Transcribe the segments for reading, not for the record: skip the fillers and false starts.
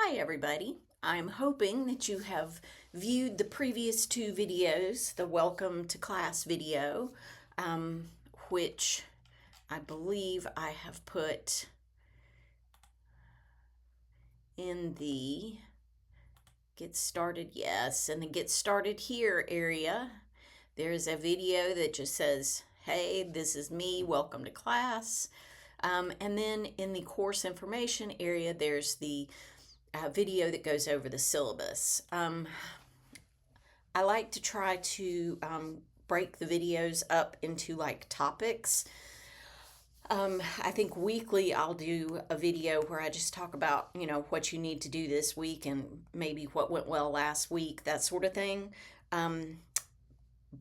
Hi everybody. I'm hoping that you have viewed the previous two videos, the welcome to class video, which I believe I have put in the get started, yes, in the get started here area. There's a video that just says, hey, this is me, welcome to class. And then in the course information area, there's the video that goes over the syllabus. I like to try to break the videos up into like topics. I think weekly I'll do a video where I just talk about, what you need to do this week and maybe what went well last week, that sort of thing.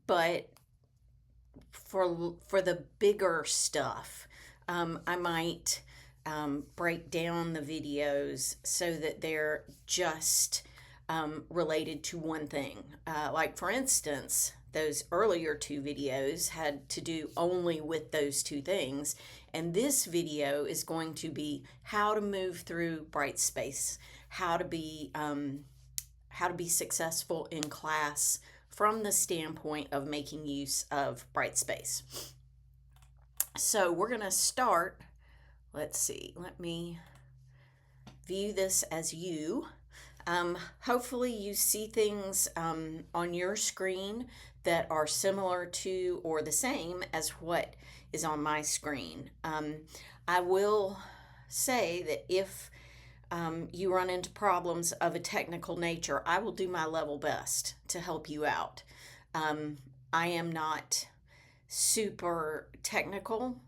But for the bigger stuff, I might break down the videos so that they're just related to one thing. Like for instance, those earlier two videos had to do only with those two things. And this video is going to be how to move through Brightspace, how to be successful in class from the standpoint of making use of Brightspace. So we're going to start. Let's see, let me view this as you. Hopefully you see things on your screen that are similar to or the same as what is on my screen. I will say that if you run into problems of a technical nature, I will do my level best to help you out. I am not super technical.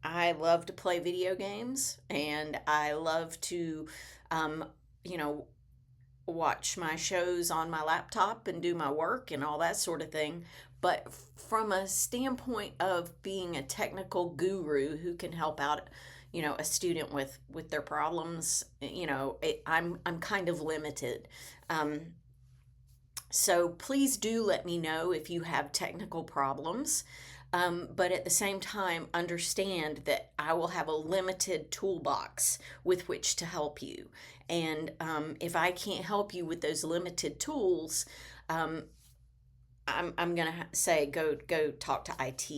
I love to play video games and I love to, watch my shows on my laptop and do my work and all that sort of thing. But from a standpoint of being a technical guru who can help out, a student with their problems, I'm kind of limited. So please do let me know if you have technical problems. But at the same time, understand that I will have a limited toolbox with which to help you. And if I can't help you with those limited tools, I'm going to say go talk to IT.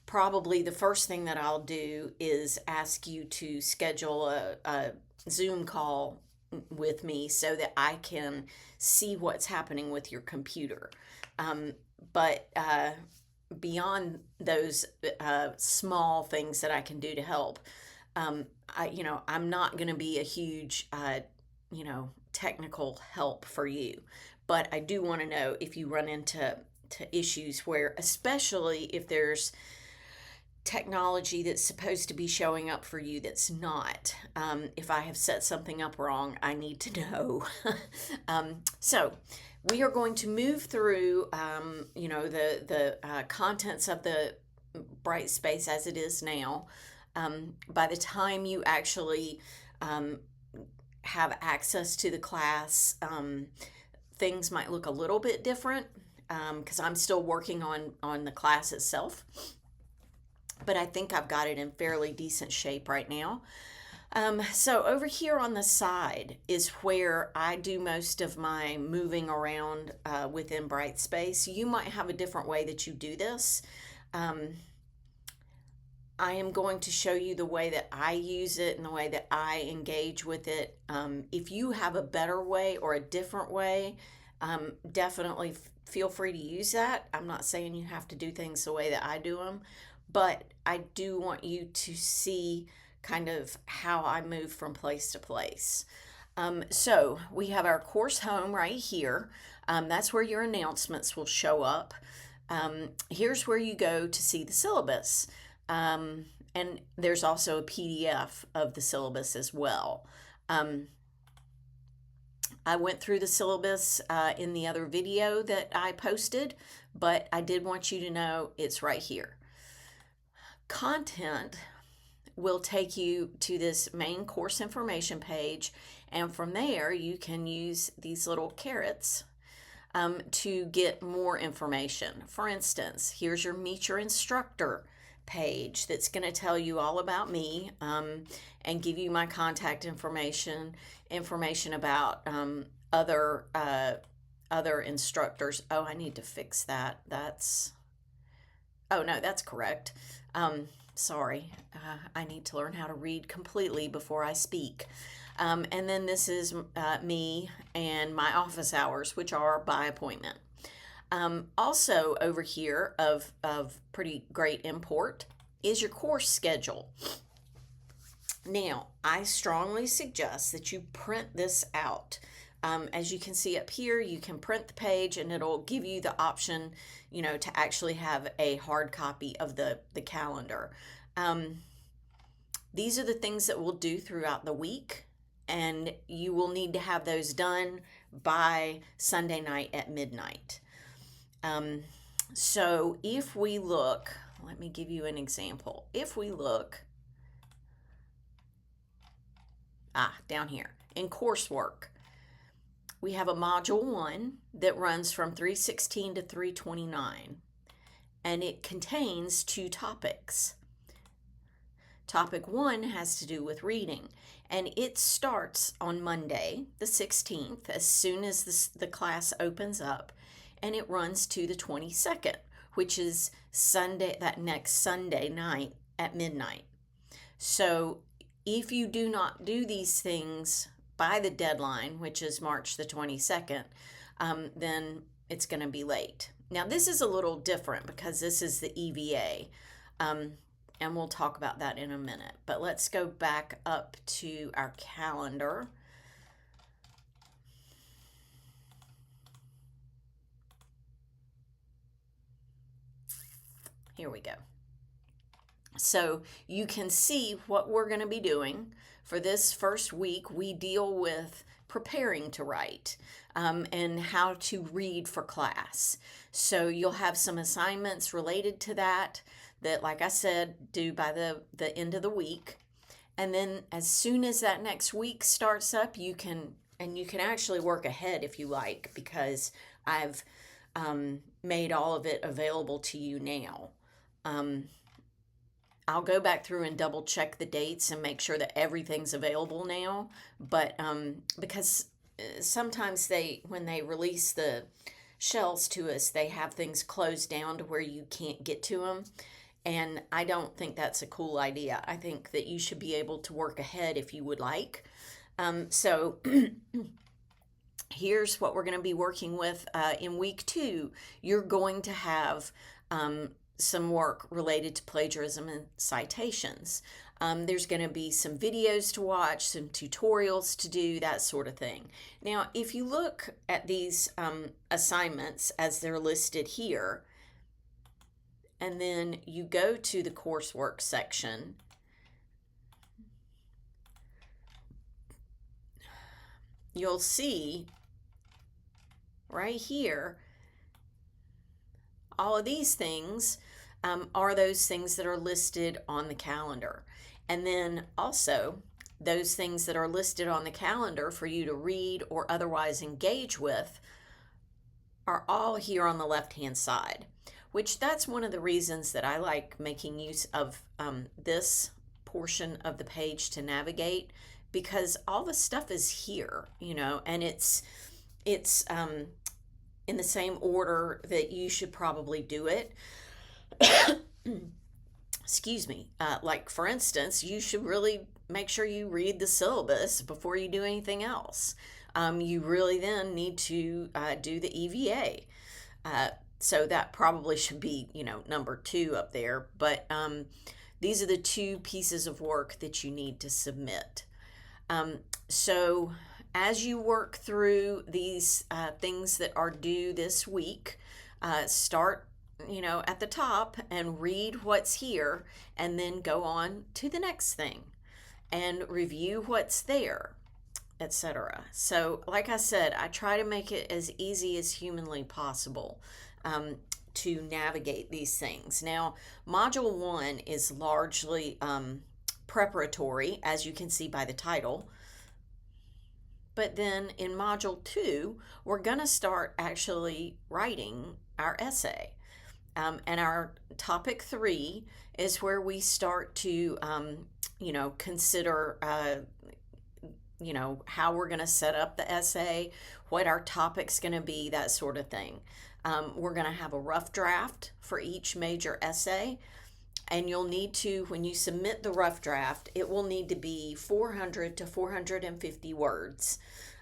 Probably the first thing that I'll do is ask you to schedule a Zoom call with me so that I can see what's happening with your computer. But beyond those small things that I can do to help, I'm not going to be a huge, technical help for you. But I do want to know if you run into issues where, especially if there's technology that's supposed to be showing up for you that's not. If I have set something up wrong, I need to know. So we are going to move through, the contents of the Brightspace as it is now. By the time you actually have access to the class, things might look a little bit different because I'm still working on the class itself. But I think I've got it in fairly decent shape right now. So over here on the side is where I do most of my moving around within Brightspace. You might have a different way that you do this. I am going to show you the way that I use it and the way that I engage with it. If you have a better way or a different way, definitely feel free to use that. I'm not saying you have to do things the way that I do them, but I do want you to see kind of how I move from place to place. So we have our course home right here. That's where your announcements will show up. Here's where you go to see the syllabus. And there's also a PDF of the syllabus as well. I went through the syllabus in the other video that I posted, but I did want you to know it's right here. Content will take you to this main course information page, and from there you can use these little carrots to get more information. For instance, here's your Meet Your Instructor page that's going to tell you all about me, and give you my contact information about other instructors. Oh, I need to fix that. Oh no, that's correct. Sorry, I need to learn how to read completely before I speak. And then this is me and my office hours, which are by appointment. Also over here of pretty great import is your course schedule. Now, I strongly suggest that you print this out. As you can see up here, you can print the page and it'll give you the option, to actually have a hard copy of the calendar. These are the things that we'll do throughout the week, and you will need to have those done by Sunday night at midnight. So if we look, let me give you an example. If we look, down here in coursework, we have a module 1 that runs from 316 to 329, and it contains 2 topics. Topic 1 has to do with reading, and it starts on Monday, the 16th, as soon as the class opens up, and it runs to the 22nd, which is Sunday, that next Sunday night at midnight. So if you do not do these things by the deadline, which is March the 22nd, then it's going to be late. Now, this is a little different because this is the EVA, and we'll talk about that in a minute. But let's go back up to our calendar. Here we go. So you can see what we're going to be doing. For this first week, we deal with preparing to write, and how to read for class. So you'll have some assignments related to that, like I said, due by the end of the week. And then as soon as that next week starts up, you can actually work ahead if you like, because I've made all of it available to you now. I'll go back through and double check the dates and make sure that everything's available now. But because sometimes when they release the shells to us, they have things closed down to where you can't get to them. And I don't think that's a cool idea. I think that you should be able to work ahead if you would like. So here's what we're going to be working with in week 2. You're going to have some work related to plagiarism and citations. There's going to be some videos to watch, some tutorials to do, that sort of thing. Now, if you look at these assignments as they're listed here, and then you go to the coursework section, you'll see right here all of these things are those things that are listed on the calendar. And then also those things that are listed on the calendar for you to read or otherwise engage with are all here on the left-hand side, which that's one of the reasons that I like making use of this portion of the page to navigate, because all the stuff is here, and it's in the same order that you should probably do it. Excuse me. Like, for instance, you should really make sure you read the syllabus before you do anything else. You really then need to do the EVA. So that probably should be, number 2 up there. But these are the 2 pieces of work that you need to submit. So as you work through these things that are due this week, start at the top and read what's here, and then go on to the next thing and review what's there, etc. So like I said, I try to make it as easy as humanly possible to navigate these things. Now, Module 1 is largely preparatory, as you can see by the title. But then in Module 2, we're going to start actually writing our essay. And our topic 3 is where we start to, consider, how we're going to set up the essay, what our topic's going to be, that sort of thing. We're going to have a rough draft for each major essay. And you'll need to, when you submit the rough draft, it will need to be 400 to 450 words.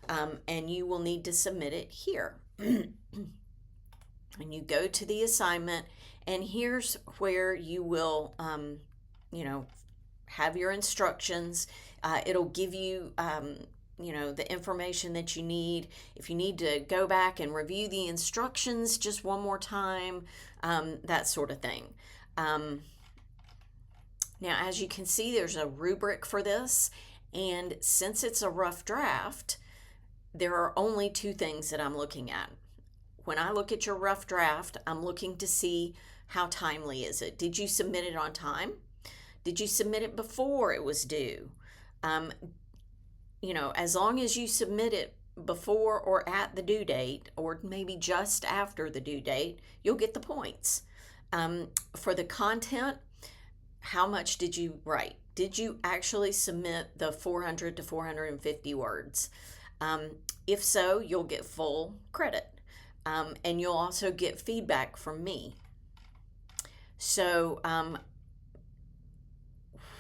And you will need to submit it here. And you go to the assignment, and here's where you will, have your instructions. It'll give you, the information that you need. If you need to go back and review the instructions just one more time, that sort of thing. Now, as you can see, there's a rubric for this, and since it's a rough draft, there are only 2 things that I'm looking at. When I look at your rough draft, I'm looking to see how timely is it. Did you submit it on time? Did you submit it before it was due? As long as you submit it before or at the due date, or maybe just after the due date, you'll get the points. For the content, how much did you write? Did you actually submit the 400 to 450 words? If so, you'll get full credit. And you'll also get feedback from me. So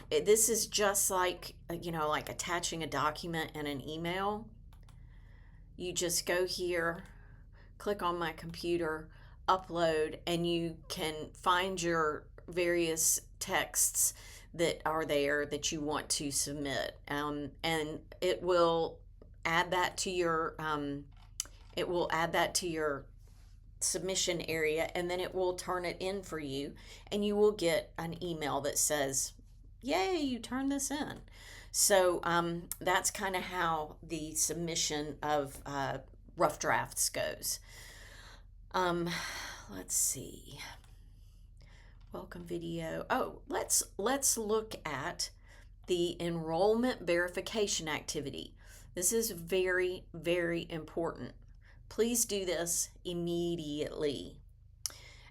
this is just like attaching a document in an email. You just go here, click on my computer, upload, and you can find your various texts that are there that you want to submit. And it will add that to your submission area, and then it will turn it in for you, and you will get an email that says, yay, you turned this in. So that's kind of how the submission of rough drafts goes. Let's see. Welcome video. Oh, let's look at the enrollment verification activity. This is very, very important. Please do this immediately.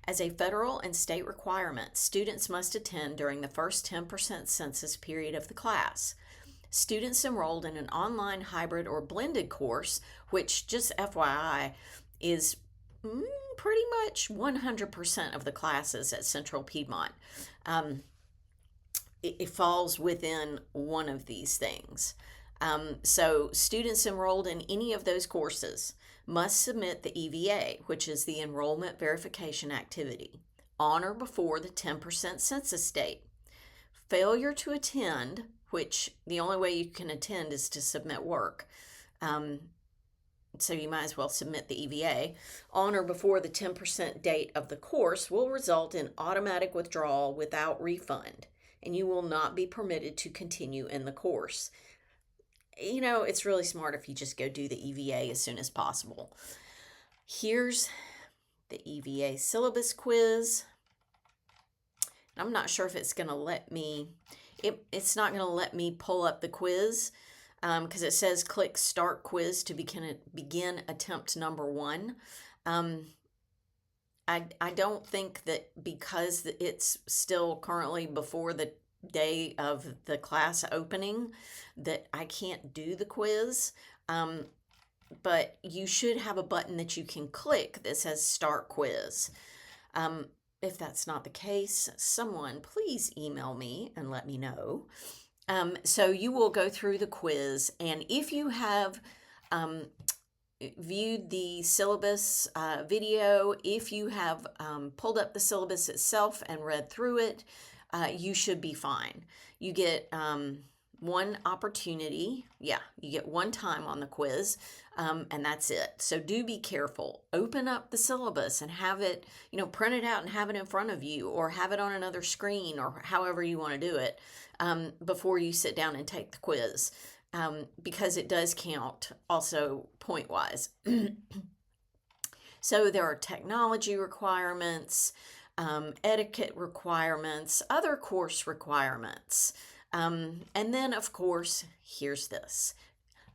As a federal and state requirement, students must attend during the first 10% census period of the class. Students enrolled in an online, hybrid, or blended course, which, just FYI, is pretty much 100% of the classes at Central Piedmont. It falls within one of these things. So students enrolled in any of those courses must submit the EVA, which is the Enrollment Verification Activity, on or before the 10% census date. Failure to attend, which the only way you can attend is to submit work, so you might as well submit the EVA, on or before the 10% date of the course will result in automatic withdrawal without refund, and you will not be permitted to continue in the course. It's really smart if you just go do the EVA as soon as possible. Here's the EVA syllabus quiz. I'm not sure if it's going to let me, it's not going to let me pull up the quiz because it says click Start Quiz to begin attempt number 1. I don't think that because it's still currently before the day of the class opening that I can't do the quiz, but you should have a button that you can click that says Start Quiz. If that's not the case, someone please email me and let me know. So you will go through the quiz, and if you have viewed the syllabus video, if you have pulled up the syllabus itself and read through it, you should be fine. You get one opportunity. Yeah, you get one time on the quiz, and that's it. So do be careful. Open up the syllabus and have it, print it out and have it in front of you, or have it on another screen, or however you want to do it, before you sit down and take the quiz, because it does count also point-wise. So there are technology requirements, etiquette requirements, other course requirements. And then, of course, here's this.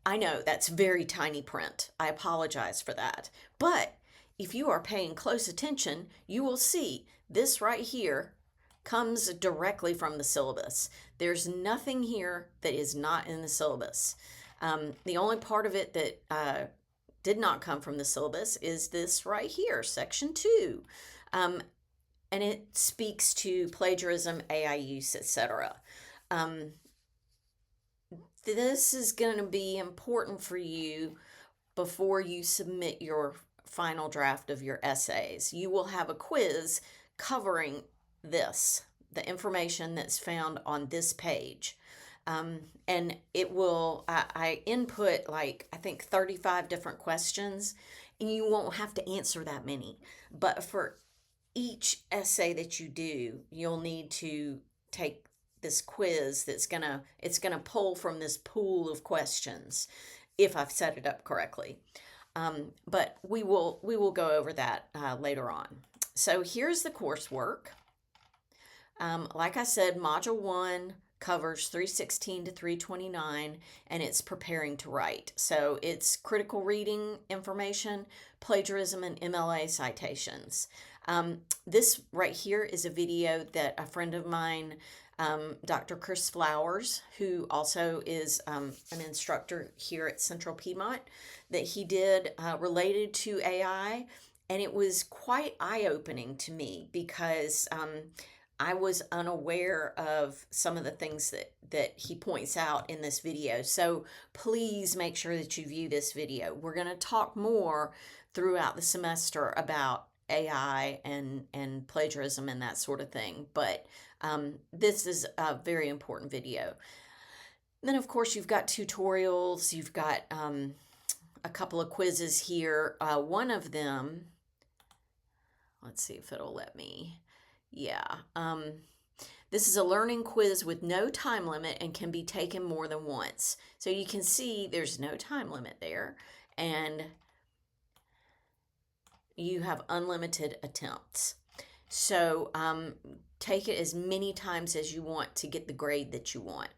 I know that's very tiny print. I apologize for that. But if you are paying close attention, you will see This right here comes directly from the syllabus. There's nothing here that is not in the syllabus. The only part of it that did not come from the syllabus is this right here, section 2. And it speaks to plagiarism, AI use, etc. Um, this is going to be important for you before you submit your final draft of your essays. You will have a quiz covering this, the information that's found on this page. And it will, I input like, I think 35 different questions, and you won't have to answer that many. But for each essay that you do, you'll need to take this quiz it's gonna pull from this pool of questions if I've set it up correctly. But we will go over that later on. So here's the coursework. Like I said, Module 1 covers 316 to 329, and it's preparing to write. So it's critical reading information, plagiarism, and MLA citations. This right here is a video that a friend of mine, Dr. Chris Flowers, who also is an instructor here at Central Piedmont, that he did related to AI. And it was quite eye-opening to me because I was unaware of some of the things that he points out in this video. So please make sure that you view this video. We're going to talk more throughout the semester about AI and plagiarism and that sort of thing. But this is a very important video. And then, of course, you've got tutorials. You've got a couple of quizzes here. One of them, let's see if it'll let me. Yeah. This is a learning quiz with no time limit and can be taken more than once. So you can see there's no time limit there. And you have unlimited attempts. So take it as many times as you want to get the grade that you want.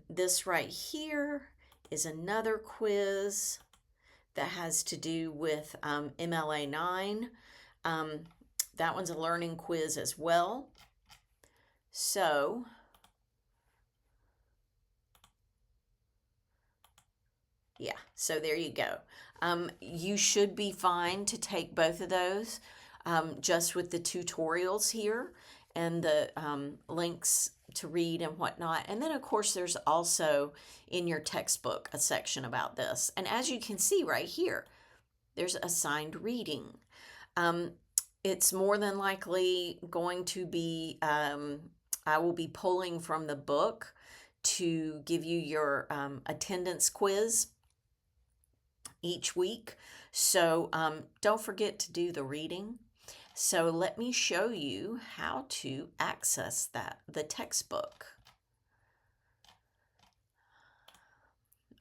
This right here is another quiz that has to do with MLA 9. That one's a learning quiz as well. So yeah, so there you go. You should be fine to take both of those just with the tutorials here and the links to read and whatnot. And then, of course, there's also in your textbook a section about this. And as you can see right here, there's assigned reading. It's more than likely going to be, I will be pulling from the book to give you your attendance quiz each week. So don't forget to do the reading. So let me show you how to access the textbook.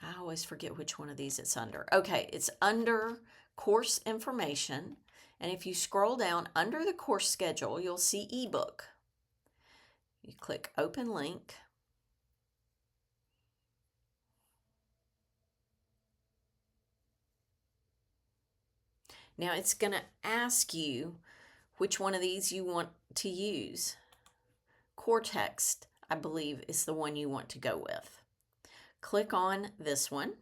I always forget which one of these it's under. Okay, it's under course information. And if you scroll down under the course schedule, you'll see ebook. You click open link. Now it's going to ask you which one of these you want to use. Core text, I believe, is the one you want to go with. Click on this one.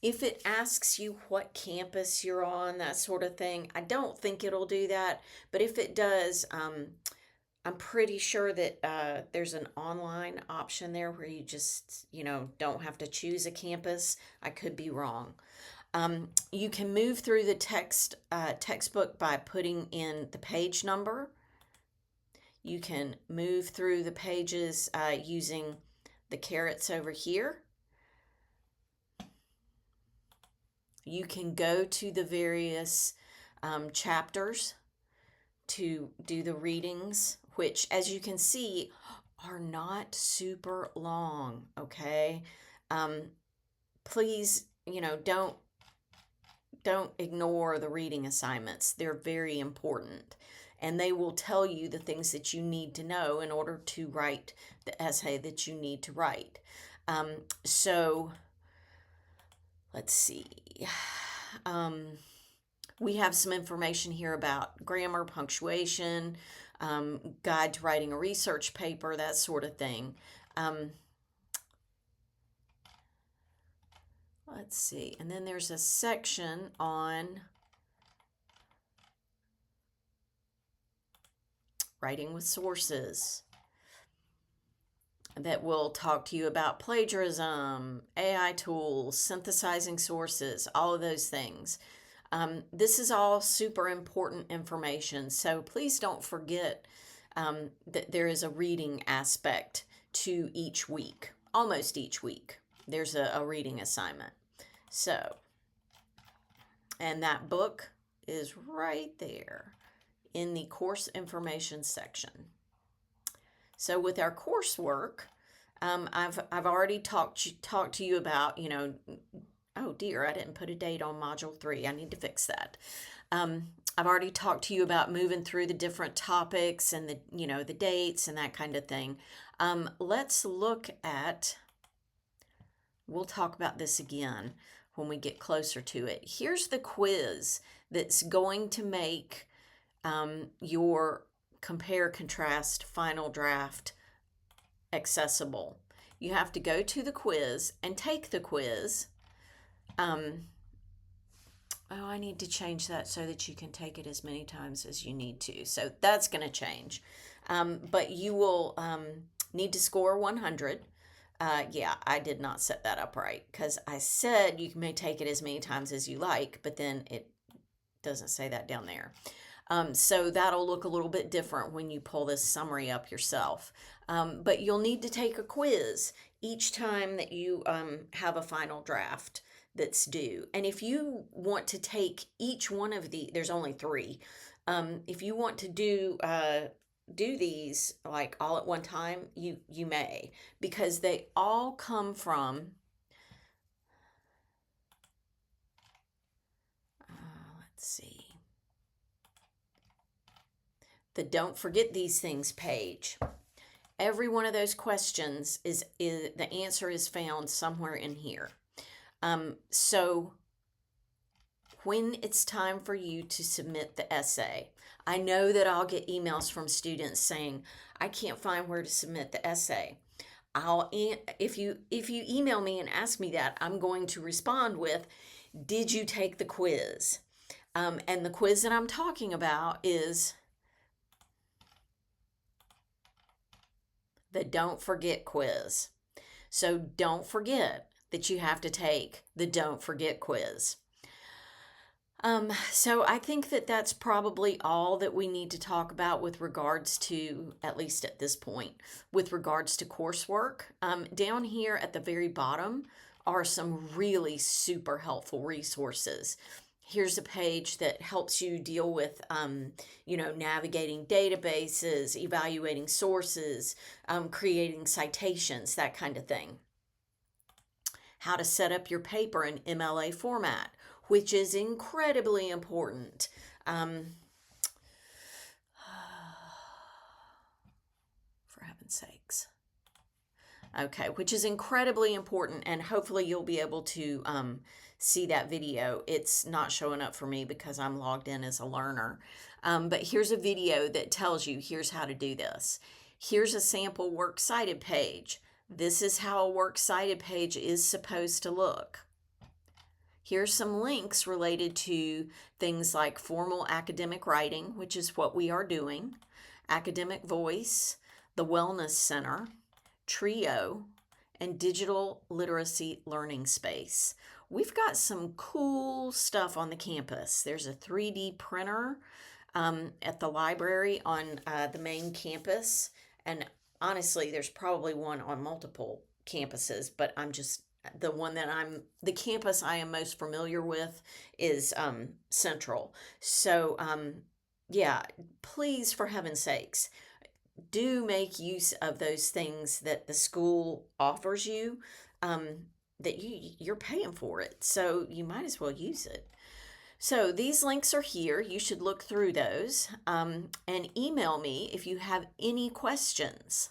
If it asks you what campus you're on, that sort of thing, I don't think it'll do that. But if it does, I'm pretty sure that there's an online option there where you just, don't have to choose a campus. I could be wrong. You can move through the textbook by putting in the page number. You can move through the pages using the carets over here. You can go to the various chapters to do the readings, which, as you can see, are not super long, okay? Please, don't ignore the reading assignments. They're very important, and they will tell you the things that you need to know in order to write the essay that you need to write. So let's see. We have some information here about grammar, punctuation, guide to writing a research paper, that sort of thing. Let's see. And then there's a section on writing with sources that will talk to you about plagiarism, AI tools, synthesizing sources, all of those things. This is all super important information, so please don't forget that there is a reading aspect to each week. Almost each week, there's a reading assignment. So, and that book is right there in the course information section. So with our coursework, I've already talked to you about, oh dear, I didn't put a date on module 3. I need to fix that. I've already talked to you about moving through the different topics and the dates and that kind of thing. Let's look at, we'll talk about this again when we get closer to it. Here's the quiz that's going to make your compare contrast final draft accessible. You have to go to the quiz and take the quiz. I need to change that so that you can take it as many times as you need to. So that's going to change. But you will need to score 100. Yeah, I did not set that up right because I said you may take it as many times as you like, but then it doesn't say that down there. So that'll look a little bit different when you pull this summary up yourself. But you'll need to take a quiz each time that you have a final draft that's due. And if you want to take each one of there's only 3. If you want to do these like all at one time, you may, because they all come from let's see, the Don't Forget These Things page. Every one of those questions is the answer is found somewhere in here. So when it's time for you to submit the essay, I know that I'll get emails from students saying, I can't find where to submit the essay. If you email me and ask me that, I'm going to respond with, did you take the quiz? And the quiz that I'm talking about is the Don't Forget quiz. So don't forget that you have to take the Don't Forget quiz. So I think that that's probably all that we need to talk about with regards to, at least at this point, with regards to coursework. Down here at the very bottom are some really super helpful resources. Here's a page that helps you deal with, navigating databases, evaluating sources, creating citations, that kind of thing. How to set up your paper in MLA format, which is incredibly important. For heaven's sakes. Okay, which is incredibly important, and hopefully you'll be able to see that video. It's not showing up for me because I'm logged in as a learner. But here's a video that tells you here's how to do this. Here's a sample works cited page. This is how a works cited page is supposed to look. Here's some links related to things like formal academic writing, which is what we are doing, academic voice, the Wellness Center, Trio, and Digital Literacy Learning Space. We've got some cool stuff on the campus. There's a 3D printer at the library on the main campus, and honestly, there's probably one on multiple campuses, but the campus I am most familiar with is Central. So, yeah, please, for heaven's sakes, do make use of those things that the school offers you, that you're paying for it, so you might as well use it. So these links are here. You should look through those, and email me if you have any questions.